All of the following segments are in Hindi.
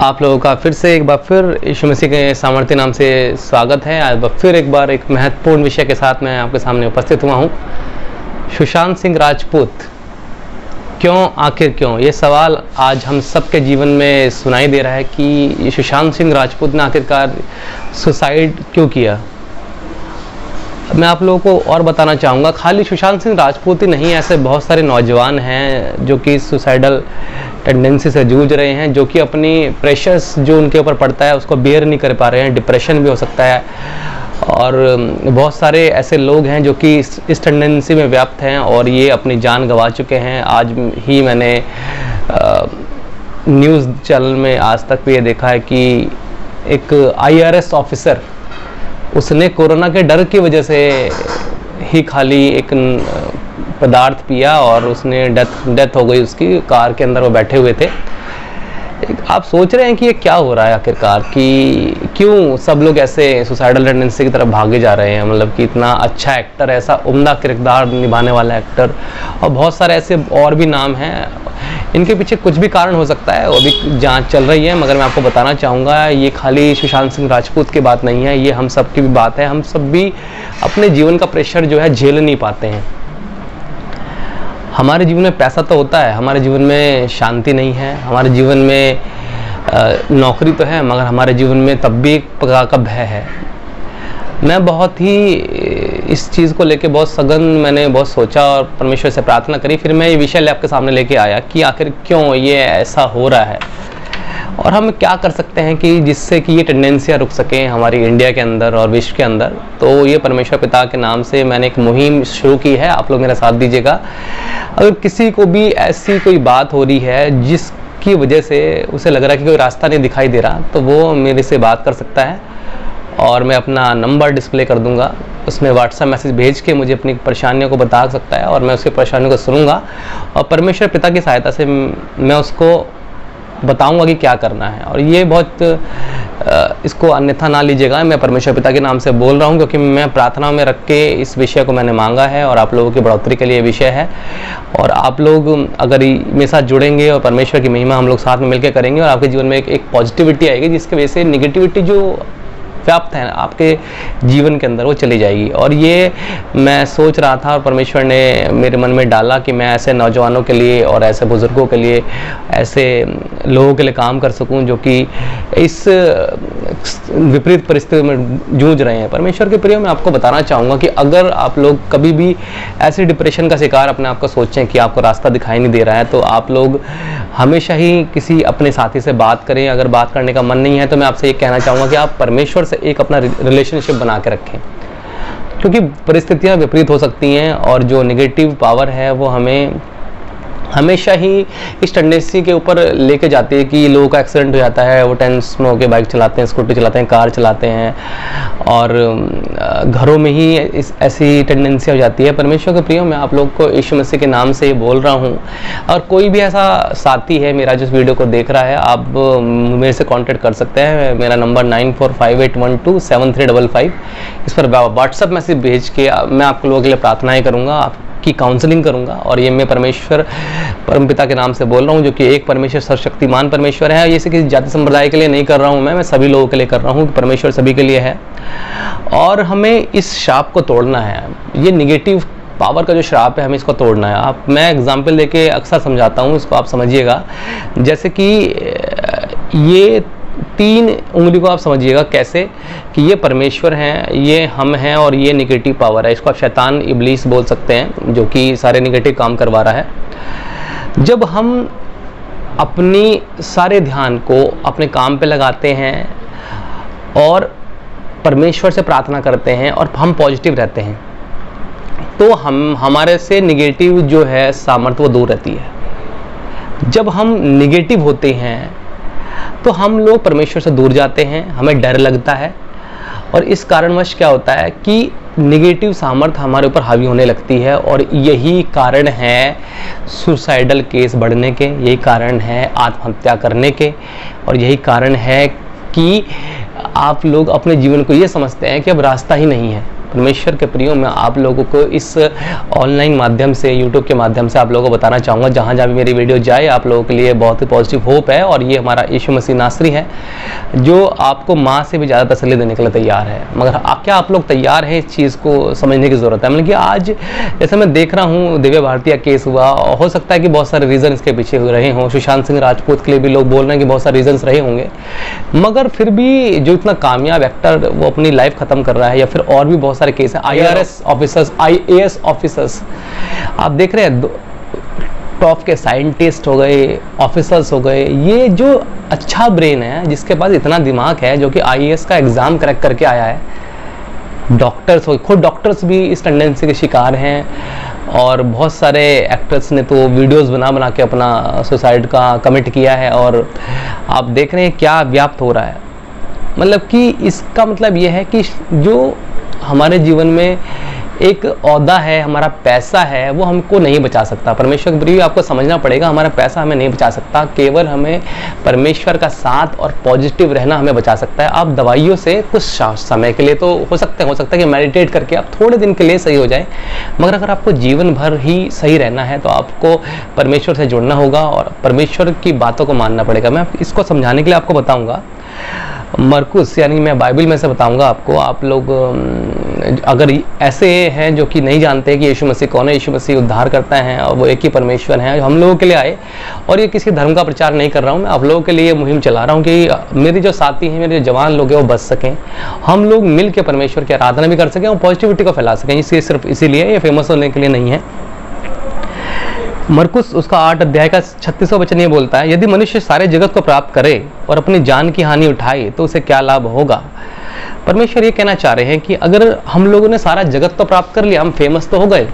आप लोगों का फिर से एक बार फिर यीशु मसीह के सामर्थ्य नाम से स्वागत है। आज फिर एक बार एक महत्वपूर्ण विषय के साथ मैं आपके सामने उपस्थित हुआ हूँ। सुशांत सिंह राजपूत क्यों, आखिर क्यों, ये सवाल आज हम सबके जीवन में सुनाई दे रहा है कि सुशांत सिंह राजपूत ने आखिरकार सुसाइड क्यों किया। मैं आप लोगों को और बताना चाहूँगा, खाली सुशांत सिंह राजपूत ही नहीं, ऐसे बहुत सारे नौजवान हैं जो कि सुसाइडल टेंडेंसी से जूझ रहे हैं, जो कि अपनी प्रेशर्स जो उनके ऊपर पड़ता है उसको बेयर नहीं कर पा रहे हैं। डिप्रेशन भी हो सकता है और बहुत सारे ऐसे लोग हैं जो कि इस टेंडेंसी में व्याप्त हैं और ये अपनी जान गंवा चुके हैं। आज ही मैंने न्यूज़ चैनल में आज तक भी ये देखा है कि एक IRS ऑफिसर, उसने कोरोना के डर की वजह से ही खाली एक पदार्थ पिया और उसने डेथ हो गई उसकी। कार के अंदर वो बैठे हुए थे। आप सोच रहे हैं कि ये क्या हो रहा है आखिरकार, कि क्यों सब लोग ऐसे सुसाइडल टेंडेंसी की तरफ भागे जा रहे हैं। मतलब कि इतना अच्छा एक्टर, ऐसा उम्दा किरदार निभाने वाला एक्टर, और बहुत सारे ऐसे और भी नाम हैं। इनके पीछे कुछ भी कारण हो सकता है, वो भी जांच चल रही है। मगर मैं आपको बताना चाहूँगा, ये खाली सुशांत सिंह राजपूत की बात नहीं है, ये हम सब की भी बात है। हम सब भी अपने जीवन का प्रेशर जो है झेल नहीं पाते हैं। हमारे जीवन में पैसा तो होता है, हमारे जीवन में शांति नहीं है, हमारे जीवन में नौकरी तो है, मगर हमारे जीवन में तब भी एक प्रकार का भय है। मैं बहुत ही इस चीज़ को लेके बहुत सघन मैंने बहुत सोचा और परमेश्वर से प्रार्थना करी। फिर मैं ये विषय आपके सामने लेके आया कि आखिर क्यों ये ऐसा हो रहा है और हम क्या कर सकते हैं कि जिससे कि ये टेंडेंसियाँ रुक सकें हमारी इंडिया के अंदर और विश्व के अंदर। तो ये परमेश्वर पिता के नाम से मैंने एक मुहिम शुरू की है, आप लोग मेरा साथ दीजिएगा। अगर किसी को भी ऐसी कोई बात हो रही है जिसकी वजह से उसे लग रहा है कि कोई रास्ता नहीं दिखाई दे रहा, तो वो मेरे से बात कर सकता है और मैं अपना नंबर डिस्प्ले कर दूंगा। उसमें व्हाट्सएप मैसेज भेज के मुझे अपनी परेशानियों को बता सकता है और मैं उसकी परेशानियों को सुनूंगा और परमेश्वर पिता की सहायता से मैं उसको बताऊंगा कि क्या करना है। और ये बहुत इसको अन्यथा ना लीजिएगा, मैं परमेश्वर पिता के नाम से बोल रहा हूँ क्योंकि मैं प्रार्थना में रख के इस विषय को मैंने मांगा है और आप लोगों की बढ़ोतरी के लिए विषय है। और आप लोग अगर मेरे साथ जुड़ेंगे और परमेश्वर की महिमा हम लोग साथ में मिलकर करेंगे और आपके जीवन में एक पॉजिटिविटी आएगी, जिसकी वजह से निगेटिविटी जो व्याप्त है आपके जीवन के अंदर वो चली जाएगी। और ये मैं सोच रहा था और परमेश्वर ने मेरे मन में डाला कि मैं ऐसे नौजवानों के लिए और ऐसे बुजुर्गों के लिए, ऐसे लोगों के लिए काम कर सकूं जो कि इस विपरीत परिस्थिति में जूझ रहे हैं। परमेश्वर के प्रिय, मैं आपको बताना चाहूँगा कि अगर आप लोग कभी भी ऐसे डिप्रेशन का शिकार अपने आप को सोचें कि आपको रास्ता दिखाई नहीं दे रहा है, तो आप लोग हमेशा ही किसी अपने साथी से बात करें। अगर बात करने का मन नहीं है तो मैं आपसे ये कहना चाहूँगा कि आप परमेश्वर से एक अपना रिलेशनशिप बना के रखें, क्योंकि परिस्थितियां विपरीत हो सकती हैं और जो नेगेटिव पावर है वो हमें हमेशा ही इस टेंडेंसी के ऊपर लेके जाती है कि लोगों का एक्सीडेंट हो जाता है, वो टेंस में होकर बाइक चलाते हैं, स्कूटी चलाते हैं, कार चलाते हैं और घरों में ही ऐसी टेंडेंसी हो जाती है। परमेश्वर के प्रिय, मैं आप लोग को यीशु मसीह के नाम से बोल रहा हूँ। और कोई भी ऐसा साथी है मेरा जो इस वीडियो को देख रहा है, आप मेरे से कॉन्टेक्ट कर सकते हैं। मेरा नंबर 9458127355, इस पर व्हाट्सएप मैसेज भेज के मैं आप लोगों के लिए प्रार्थनाएँ करूँगा, की काउंसलिंग करूंगा। और ये मैं परमेश्वर परमपिता के नाम से बोल रहा हूँ, जो कि एक परमेश्वर सर्वशक्तिमान परमेश्वर है। ये किसी जाति संप्रदाय के लिए नहीं कर रहा हूँ, मैं सभी लोगों के लिए कर रहा हूँ। परमेश्वर सभी के लिए है और हमें इस शाप को तोड़ना है। ये निगेटिव पावर का जो श्राप है, हमें इसको तोड़ना है। मैं एग्जाम्पल लेके अक्सर समझाता हूँ, इसको आप समझिएगा। जैसे कि ये 3 उंगली को आप समझिएगा कैसे, कि ये परमेश्वर हैं, ये हम हैं और ये निगेटिव पावर है। इसको आप शैतान, इब्लीस बोल सकते हैं, जो कि सारे निगेटिव काम करवा रहा है। जब हम अपनी सारे ध्यान को अपने काम पे लगाते हैं और परमेश्वर से प्रार्थना करते हैं और हम पॉजिटिव रहते हैं, तो हमारे से निगेटिव जो है सामर्थ्य वो दूर रहती है। जब हम निगेटिव होते हैं तो हम लोग परमेश्वर से दूर जाते हैं, हमें डर लगता है और इस कारणवश क्या होता है कि निगेटिव सामर्थ्य हमारे ऊपर हावी होने लगती है। और यही कारण है सुसाइडल केस बढ़ने के, यही कारण है आत्महत्या करने के, और यही कारण है कि आप लोग अपने जीवन को ये समझते हैं कि अब रास्ता ही नहीं है। परमेश्वर के प्रियो, मैं आप लोगों को इस ऑनलाइन माध्यम से, यूट्यूब के माध्यम से आप लोगों को बताना चाहूँगा, जहाँ जहाँ भी मेरी वीडियो जाए आप लोगों के लिए बहुत ही पॉजिटिव होप है। और ये हमारा यीशु मसीह नासरी है जो आपको माँ से भी ज़्यादा तसल्ली देने के लिए तैयार है। मगर क्या आप लोग तैयार हैं? इस चीज़ को समझने की ज़रूरत है। मतलब कि आज जैसे मैं देख रहा हूँ दिव्या भारती केस हुआ, हो सकता है कि बहुत सारे रीज़न इसके पीछे रहे हों। सुशांत सिंह राजपूत के लिए भी लोग बोल रहे हैं कि बहुत सारे रीजंस रहे होंगे, मगर फिर भी जो इतना कामयाब एक्टर वो अपनी लाइफ खत्म कर रहा है, या फिर और भी बहुत सारे केस हैं। IRS ऑफिसर्स, IAS ऑफिसर्स आप देख रहे हैं, टॉप के साइंटिस्ट हो गए, ऑफिसर्स हो गए, ये जो अच्छा ब्रेन है, जिसके पास इतना दिमाग है, जो कि IAS का एग्जाम क्रैक करके आया है, डॉक्टर्स हो, खुद डॉक्टर्स भी इस टेंडेंसी के शिकार हैं। और बहुत सारे एक्टर्स ने तो वीडियोस बना बना के अपना सुसाइड का कमिट किया है, और आप देख रहे हैं क्या व्याप्त हो रहा है। मतलब कि इसका मतलब यह है कि जो हमारे जीवन में एक ओहदा है, हमारा पैसा है, वो हमको नहीं बचा सकता। परमेश्वर के प्रिय, आपको समझना पड़ेगा, हमारा पैसा हमें नहीं बचा सकता, केवल हमें परमेश्वर का साथ और पॉजिटिव रहना हमें बचा सकता है। आप दवाइयों से कुछ समय के लिए तो हो सकता है कि मेडिटेट करके आप थोड़े दिन के लिए सही हो जाए, मगर अगर आपको जीवन भर ही सही रहना है तो आपको परमेश्वर से जुड़ना होगा और परमेश्वर की बातों को मानना पड़ेगा। मैं इसको समझाने के लिए आपको बताऊँगा मरकुस, यानी मैं बाइबल में से बताऊंगा आपको। आप लोग अगर ऐसे हैं जो कि नहीं जानते कि यीशु मसीह कौन है, यीशु मसीह उद्धार करता है और वो एक ही परमेश्वर हैं, हम लोगों के लिए आए। और ये किसी धर्म का प्रचार नहीं कर रहा हूँ, मैं आप लोगों के लिए मुहिम चला रहा हूँ कि मेरे जो साथी हैं, मेरे जो जवान लोग हैं, वो बच सकें, हम लोग मिल के परमेश्वर की आराधना भी कर सकें और पॉजिटिविटी को फैला सकें। इसलिए सिर्फ इसीलिए, ये फेमस होने के लिए नहीं है। मरकुस उसका 8 अध्याय का 36वां वचन ये बोलता है, यदि मनुष्य सारे जगत को प्राप्त करे और अपनी जान की हानि उठाए तो उसे क्या लाभ होगा। परमेश्वर ये कहना चाह रहे हैं कि अगर हम लोगों ने सारा जगत तो प्राप्त कर लिया, हम फेमस तो हो गए,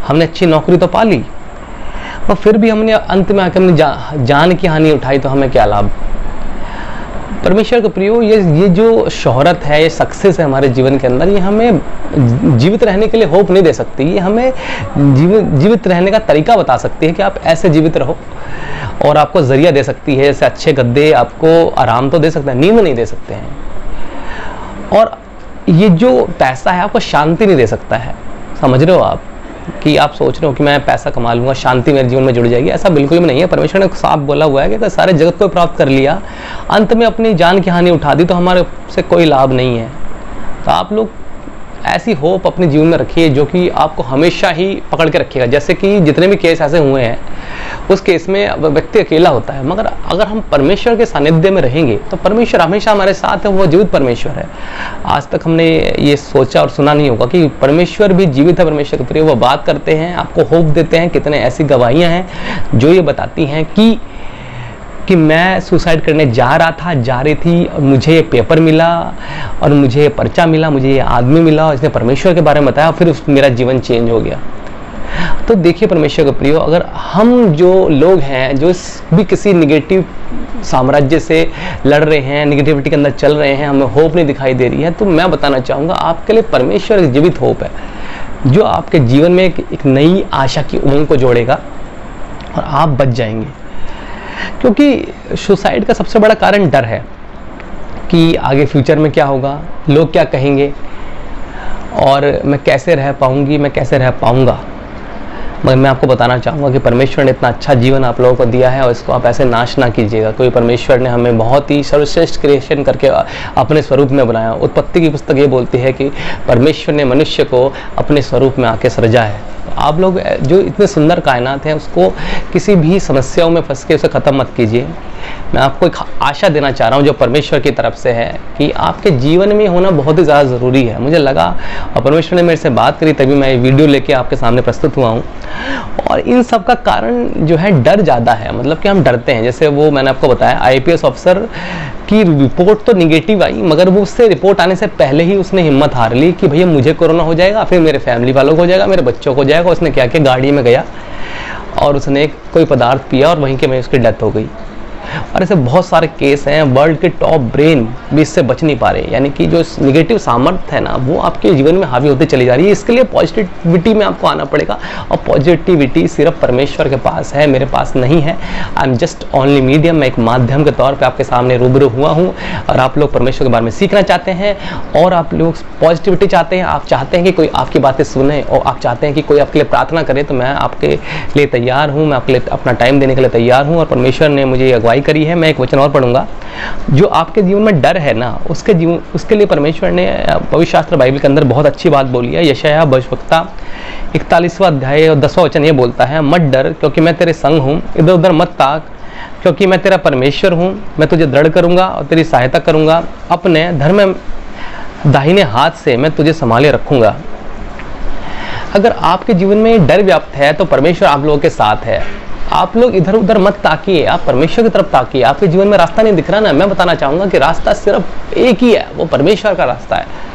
हमने अच्छी नौकरी तो पा ली, और फिर भी हमने अंत में आकर अपनी जान की हानि उठाई तो हमें क्या लाभ। परमेश्वर के प्रियो, ये जो शोहरत है, ये सक्सेस है हमारे जीवन के अंदर, ये हमें जीवित रहने के लिए होप नहीं दे सकती। ये हमें जीवित रहने का तरीका बता सकती है कि आप ऐसे जीवित रहो, और आपको जरिया दे सकती है। जैसे अच्छे गद्दे आपको आराम तो दे सकते हैं, नींद नहीं दे सकते हैं। और ये जो पैसा है आपको शांति नहीं दे सकता है। समझ रहे हो आप कि आप सोच रहे हो कि मैं पैसा कमा लूंगा, शांति मेरे जीवन में जुड़ जाएगी, ऐसा बिल्कुल भी नहीं है। परमेश्वर ने साफ बोला हुआ है कि अगर सारे जगत को प्राप्त कर लिया, अंत में अपनी जान की हानि उठा दी, तो हमारे से कोई लाभ नहीं है। तो आप लोग ऐसी होप अपने जीवन में रखिए जो कि आपको हमेशा ही पकड़ के रखेगा। जैसे कि जितने भी केस ऐसे हुए हैं, उस केस में व्यक्ति अकेला होता है, मगर अगर हम परमेश्वर के सानिध्य में रहेंगे तो परमेश्वर हमेशा हमारे साथ है, वो जीवित परमेश्वर है। आज तक हमने ये सोचा और सुना नहीं होगा कि परमेश्वर भी जीवित है। परमेश्वर के प्रिय, वो बात करते हैं, आपको होप देते हैं। कितने ऐसी गवाहियाँ हैं जो ये बताती हैं कि मैं सुसाइड करने जा रही थी, और मुझे ये पेपर मिला, और मुझे ये पर्चा मिला, मुझे ये आदमी मिला, और इसने परमेश्वर के बारे में बताया, फिर मेरा जीवन चेंज हो गया। तो देखिए परमेश्वर के प्रियो, अगर हम जो लोग हैं जो भी किसी निगेटिव साम्राज्य से लड़ रहे हैं, निगेटिविटी के अंदर चल रहे हैं, हमें होप नहीं दिखाई दे रही है, तो मैं बताना चाहूँगा आपके लिए परमेश्वर एक जीवित होप है जो आपके जीवन में एक नई आशा की उमंग को जोड़ेगा और आप बच जाएंगे। क्योंकि सुसाइड का सबसे बड़ा कारण डर है कि आगे फ्यूचर में क्या होगा, लोग क्या कहेंगे, और मैं कैसे रह पाऊंगी, मैं कैसे रह पाऊंगा। मगर मैं आपको बताना चाहूँगा कि परमेश्वर ने इतना अच्छा जीवन आप लोगों को दिया है, और इसको आप ऐसे नाश ना कीजिएगा। क्योंकि परमेश्वर ने हमें बहुत ही सर्वश्रेष्ठ क्रिएशन करके अपने स्वरूप में बनाया। उत्पत्ति की पुस्तक ये बोलती है कि परमेश्वर ने मनुष्य को अपने स्वरूप में आके सृजा है। आप लोग जो इतने सुंदर कायनात हैं, उसको किसी भी समस्याओं में फंस के उसे ख़त्म मत कीजिए। मैं आपको एक आशा देना चाह रहा हूँ जो परमेश्वर की तरफ से है, कि आपके जीवन में होना बहुत ही ज़्यादा ज़रूरी है। मुझे लगा, और परमेश्वर ने मेरे से बात करी, तभी मैं ये वीडियो लेके आपके सामने प्रस्तुत हुआ हूँ। और इन सब का कारण जो है डर ज़्यादा है, मतलब कि हम डरते हैं। जैसे वो मैंने आपको बताया, IPS ऑफिसर की रिपोर्ट तो निगेटिव आई, मगर वो उससे रिपोर्ट आने से पहले ही उसने हिम्मत हार ली कि भैया मुझे कोरोना हो जाएगा, फिर मेरे फैमिली वालों को हो जाएगा, मेरे बच्चों को हो जाएगा। उसने क्या किया, गाड़ी में गया और उसने कोई पदार्थ पिया और वहीं के में उसकी डेथ हो गई। और ऐसे बहुत सारे केस हैं, वर्ल्ड के टॉप ब्रेन भी इससे बच नहीं पा रहे। यानी कि जो निगेटिव सामर्थ्य है ना, वो आपके जीवन में हावी होते चली जा रही है। इसके लिए पॉजिटिविटी में आपको आना पड़ेगा, और पॉजिटिविटी सिर्फ परमेश्वर के पास है, मेरे पास नहीं है। I am just only medium, मैं एक माध्यम के तौर पर आपके सामने रूबरू हुआ हूँ। और आप लोग परमेश्वर के बारे में सीखना चाहते हैं, और आप लोग पॉजिटिविटी चाहते हैं, आप चाहते हैं कि कोई आपकी बातें सुने, और आप चाहते हैं कि कोई आपके लिए प्रार्थना करे, तो मैं आपके लिए तैयार हूँ, मैं आपके लिए अपना टाइम देने के लिए तैयार हूँ। और परमेश्वर ने मुझे अगुवाई करी है। मैं एक वचन और पढ़ूंगा। जो आपके जीवन में डर है ना, उसके लिए परमेश्वर ने पवित्र शास्त्र बाइबल के अंदर बहुत अच्छी बात बोली है। यशायाह भविष्यवक्ता 41वां अध्याय और 10वां वचन ये बोलता है, मत डर क्योंकि मैं तेरे संग हूँ, इधर उधर मत ताक क्योंकि मैं तेरा परमेश्वर हूँ। मैं तुझे दृढ़ करूंगा और तेरी सहायता करूंगा, अपने धर्म दाहिने हाथ से मैं तुझे संभाले रखूंगा। अगर आपके जीवन में डर व्याप्त है तो परमेश्वर आप लोगों के साथ है। आप लोग इधर उधर मत ताकिए, आप परमेश्वर की तरफ ताकिए। आपके जीवन में रास्ता नहीं दिख रहा ना, मैं बताना चाहूंगा कि रास्ता सिर्फ एक ही है, वो परमेश्वर का रास्ता है,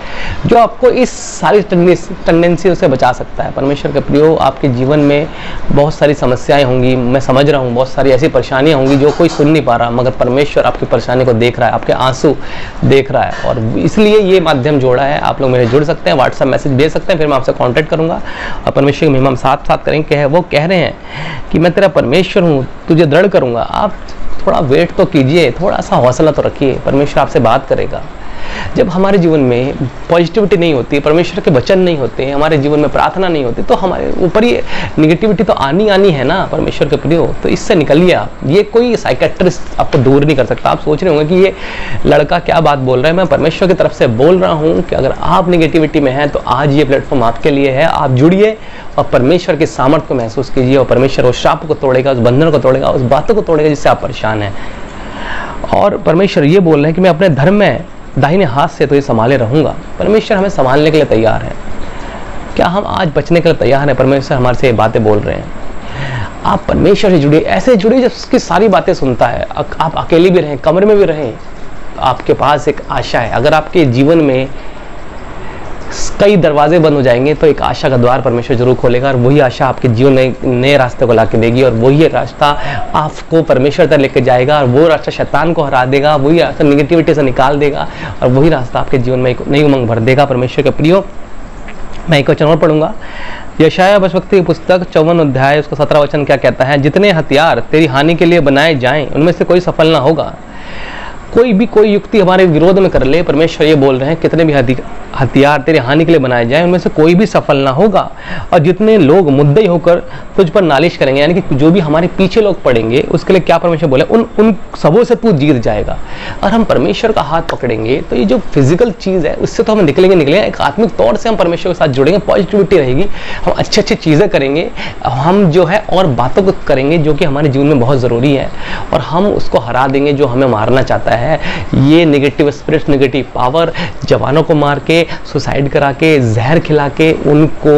जो आपको इस सारी टेंडेंसियों से बचा सकता है। परमेश्वर के प्रियो, आपके जीवन में बहुत सारी समस्याएं होंगी, मैं समझ रहा हूँ, बहुत सारी ऐसी परेशानियां होंगी जो कोई सुन नहीं पा रहा, मगर परमेश्वर आपकी परेशानी को देख रहा है, आपके आंसू देख रहा है। और इसलिए ये माध्यम जोड़ा है। आप लोग मेरे जुड़ सकते हैं, व्हाट्सएप मैसेज भेज सकते हैं, फिर मैं आपसे कॉन्टैक्ट करूँगा और परमेश्वर की महिमा हम साथ साथ करेंगे। वो कह रहे हैं कि मैं तेरा परमेश्वर हूँ, तुझे दृढ़ करूँगा। आप थोड़ा वेट तो कीजिए, थोड़ा सा हौसला तो रखिए, परमेश्वर आपसे बात करेगा। जब हमारे जीवन में पॉजिटिविटी नहीं होती, परमेश्वर के वचन नहीं होते, हमारे जीवन में प्रार्थना नहीं होती, तो हमारे ऊपर ये निगेटिविटी तो आनी है ना परमेश्वर के प्रियो। तो इससे निकलिए आप। ये कोई साइकेट्रिस्ट आपको दूर नहीं कर सकता। आप सोच रहे होंगे कि ये लड़का क्या बात बोल रहा है। मैं परमेश्वर की तरफ से बोल रहा हूँ कि अगर आप निगेटिविटी में हैं तो आज ये प्लेटफॉर्म आपके लिए है। आप जुड़िए और परमेश्वर के सामर्थ्य को महसूस कीजिए, और परमेश्वर उस शाप को तोड़ेगा, उस बंधन को तोड़ेगा, उस बातों को तोड़ेगा जिससे आप परेशान हैं। और परमेश्वर ये बोल रहे हैं कि मैं अपने धर्म में दाहिने हाथ से तो ये संभाले रहूंगा। परमेश्वर हमें संभालने के लिए तैयार है। क्या हम आज बचने के लिए तैयार हैं? परमेश्वर हमारे से ये बातें बोल रहे हैं। आप परमेश्वर से जुड़िए, ऐसे जुड़िए जब उसकी सारी बातें सुनता है। आप अकेले भी रहें, कमरे में भी रहें, आपके पास एक आशा है। अगर आपके जीवन में कई दरवाजे बंद हो जाएंगे तो एक आशा का द्वार परमेश्वर जरूर खोलेगा, और वही आशा आपके जीवन में नए रास्ते को ला के देगी, और वही रास्ता आपको परमेश्वर तक लेके जाएगा, और वो रास्ता शैतान को हरा देगा, वही रास्ता निगेटिविटी से निकाल देगा, और वही रास्ता आपके जीवन में एक नई उमंग भर देगा। परमेश्वर के प्रियो, मैं एक वचन और पढ़ूंगा। यशायाह भविष्यवक्ता की पुस्तक 54 अध्याय उसका 17 वचन क्या कहता है, जितने हथियार तेरी हानि के लिए बनाए जाएं उनमें से कोई सफल ना होगा। कोई युक्ति हमारे विरोध में कर ले, परमेश्वर ये बोल रहे हैं कितने भी हथियार तेरे हानि के लिए बनाए जाएं उनमें से कोई भी सफल ना होगा। और जितने लोग मुद्दई होकर तुझ पर नालिश करेंगे, यानी कि जो भी हमारे पीछे लोग पड़ेंगे, उसके लिए क्या परमेश्वर बोले, उन सबों से तू जीत जाएगा। और हम परमेश्वर का हाथ पकड़ेंगे तो ये जो फिजिकल चीज़ है उससे तो हम निकलेंगे। एक आत्मिक तौर से हम परमेश्वर के साथ जुड़ेंगे, पॉजिटिविटी रहेगी, हम अच्छी चीज़ें करेंगे, हम जो है और बातों को करेंगे जो कि हमारे जीवन में बहुत ज़रूरी है, और हम उसको हरा देंगे जो हमें मारना चाहता है। ये नेगेटिव स्पिरिट, नेगेटिव पावर जवानों को मार के, सुसाइड करा के, जहर खिला के उनको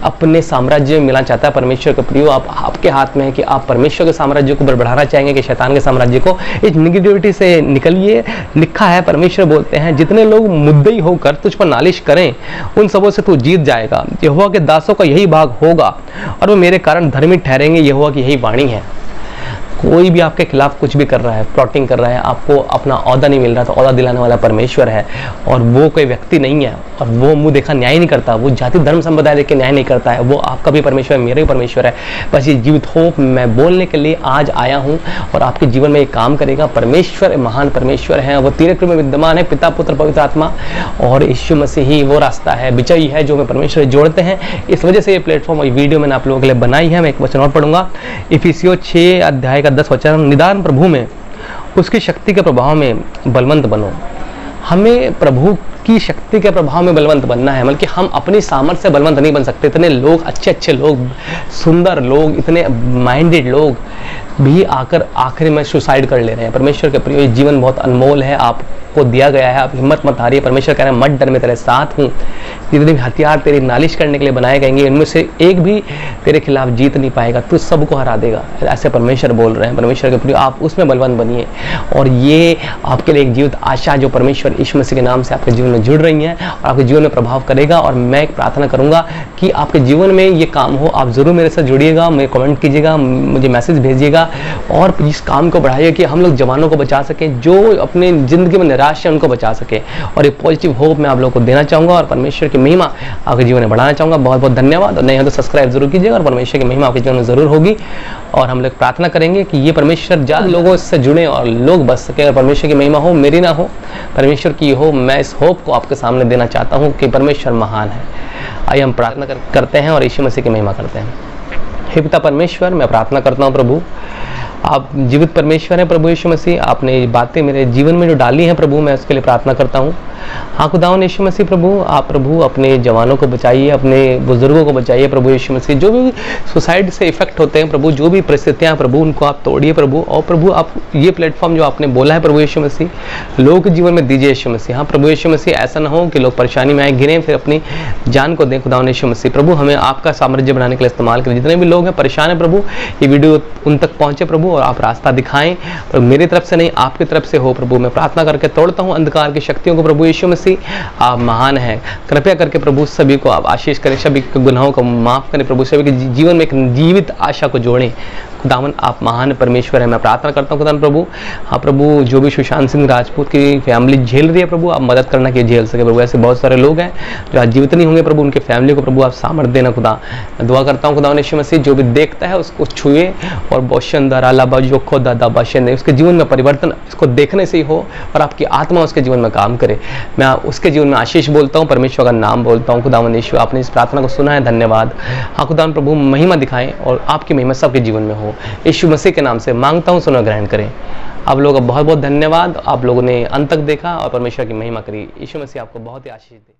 अपने साम्राज्य में मिला चाहता है। परमेश्वर के प्रियो, आपके हाथ में है कि आप परमेश्वर के साम्राज्य को बढ़ाना चाहेंगे कि शैतान के साम्राज्य को। इस नेगेटिविटी से निकलिए। लिखा है, परमेश्वर बोलते हैं, जितने लोग मुद्दई होकर तुझ पर नालिश करें उन सबों से तू जीत जाएगा। यहोवा के दासों का यही भाग होगा और वो मेरे कारण धर्मी ठहरेंगे। यहोवा की यही वाणी है। कोई भी आपके खिलाफ कुछ भी कर रहा है, प्लॉटिंग कर रहा है, आपको अपना औहदा नहीं मिल रहा, तो औहदा दिलाने वाला परमेश्वर है, और वो कोई व्यक्ति नहीं है, और वो मुंह देखा न्याय नहीं करता, वो जाति धर्म संप्रदाय देख के न्याय नहीं करता है। वो आपका भी परमेश्वर है, मेरा भी परमेश्वर है। बस ये जीवित होप मैं बोलने के लिए आज आया हूँ, और आपके जीवन में एक काम करेगा। परमेश्वर महान परमेश्वर है, वो तीन में विद्यमान है, पिता पुत्र पवित्र आत्मा, और यीशु मसीह ही वो रास्ता है, विजयी है, जो हमें परमेश्वर जोड़ते हैं। इस वजह से ये प्लेटफॉर्म और वीडियो मैंने आप लोगों के लिए बनाई है। मैं एक वचन और पढ़ूंगा, इफिसियों 6 अध्याय 10 वचन, निदान प्रभु में उसकी शक्ति के प्रभाव में बलवंत बनो। हमें प्रभु की शक्ति के प्रभाव में बलवंत बनना है, बल्कि हम अपनी सामर्थ्य से बलवंत नहीं बन सकते। इतने लोग, अच्छे लोग, सुंदर लोग, इतने माइंडेड लोग भी आकर आखिर में सुसाइड कर ले रहे हैं। परमेश्वर के प्रिय, जीवन बहुत अनमोल है, आपको दिया गया है, आप हिम्मत मत हारिए। परमेश्वर कह रहे हैं, मत डर, मैं तेरे साथ हूँ। जितने भी हथियार तेरी नालिश करने के लिए बनाए गएंगे, इनमें से एक भी तेरे खिलाफ जीत नहीं पाएगा, तू सबको हरा देगा। ऐसे परमेश्वर बोल रहे हैं। परमेश्वर के प्रिय, आप उसमें बलवंत बनिए, और ये आपके लिए एक जीवित आशा जो परमेश्वर यीशु मसीह के नाम से आपके जीवन में में जुड़ रही हैं और आपके जीवन में प्रभाव करेगा। और मैं एक प्रार्थना करूंगा कि आपके जीवन में ये काम हो। आप ज़रूर मेरे साथ जुड़िएगा, मुझे कमेंट कीजिएगा, मुझे मैसेज भेजिएगा और इस काम को बढ़ाइए कि हम लोग जवानों को बचा सकें, जो अपने ज़िंदगी में निराश है उनको बचा सके। और एक पॉजिटिव होप मैं आप लोगों को देना चाहूँगा और परमेश्वर की महिमा आपके जीवन में बढ़ाना चाहूँगा। बहुत बहुत धन्यवाद। और नहीं हो तो सब्सक्राइब जरूर कीजिएगा और परमेश्वर की महिमा आपके जीवन में ज़रूर होगी। और हम लोग प्रार्थना करेंगे कि ये परमेश्वर ज़्यादा लोगों से जुड़े और लोग बच सके। और परमेश्वर की महिमा हो, मेरी ना हो, परमेश्वर की हो। मैं इस होप को आपके सामने देना चाहता हूँ कि परमेश्वर महान है। आइए हम प्रार्थना करते हैं और यीशु मसीह की महिमा करते हैं। हे पिता परमेश्वर, मैं प्रार्थना करता हूँ प्रभु, आप जीवित परमेश्वर हैं प्रभु यीशु मसीह। आपने ये बातें मेरे जीवन में जो डाली हैं प्रभु, मैं उसके लिए प्रार्थना करता हूँ। हाँ खुदावन यीशु मसीह प्रभु, आप प्रभु अपने जवानों को बचाइए, अपने बुजुर्गों को बचाइए प्रभु यीशु मसीह। जो भी सुसाइड से इफेक्ट होते हैं प्रभु, जो भी परिस्थितियाँ प्रभु, उनको आप तोड़िए प्रभु। और प्रभु आप ये प्लेटफॉर्म जो आपने बोला है प्रभु यीशु मसीह, लोगों के जीवन में दीजिए यीशु मसीह। हाँ प्रभु यीशु मसीह, ऐसा ना हो कि लोग परेशानी में आए, गिरें, फिर अपनी जान को दें खुदावन यीशु मसीह। प्रभु हमें आपका साम्राज्य बनाने के लिए इस्तेमाल करें। जितने भी लोग हैं परेशान हैं प्रभु, ये वीडियो उन तक पहुँचे प्रभु और आप रास्ता दिखाएं। और मेरी तरफ से नहीं, आपकी तरफ से हो प्रभु। मैं प्रार्थना करके तोड़ता हूँ अंधकार की शक्तियों को प्रभु यीशु मसीह। आप महान हैं, कृपया करके प्रभु सभी को आप आशीष करें, सभी के गुनाहों को माफ करें प्रभु, सभी के जीवन में एक जीवित आशा को जोड़ें। खुदावन आप महान परमेश्वर है। मैं प्रार्थना करता हूँ खुदावन प्रभु, हाँ प्रभु जो भी सुशांत सिंह राजपूत की फैमिली झेल रही है प्रभु, आप मदद करना कि झेल सके प्रभु। ऐसे बहुत सारे लोग हैं जो आज जीवित नहीं होंगे प्रभु, उनके फैमिली को प्रभु आप सामर्थ्य देना खुदा। दुआ करता हूँ खुदावन यीशु मसीह, जो भी देखता है उसको छुए और बौशंदर अलाबा जो खुदा दाबा शेंदे, उसके जीवन में परिवर्तन इसको देखने से ही हो और आपकी आत्मा उसके जीवन में काम करे। मैं उसके जीवन में आशीष बोलता हूँ, परमेश्वर का नाम बोलता हूँ। खुदावन यीशु, आपने इस प्रार्थना को सुना है, धन्यवाद। हाँ खुदावन प्रभु, महिमा दिखाएं और आपकी महिमा सबके जीवन में हो। यीशु मसीह के नाम से मांगता हूँ, सुनो ग्रहण करें। आप लोगों का बहुत बहुत धन्यवाद। आप लोगों ने अंत तक देखा और परमेश्वर की महिमा करी। यीशु मसीह आपको बहुत ही आशीष दे।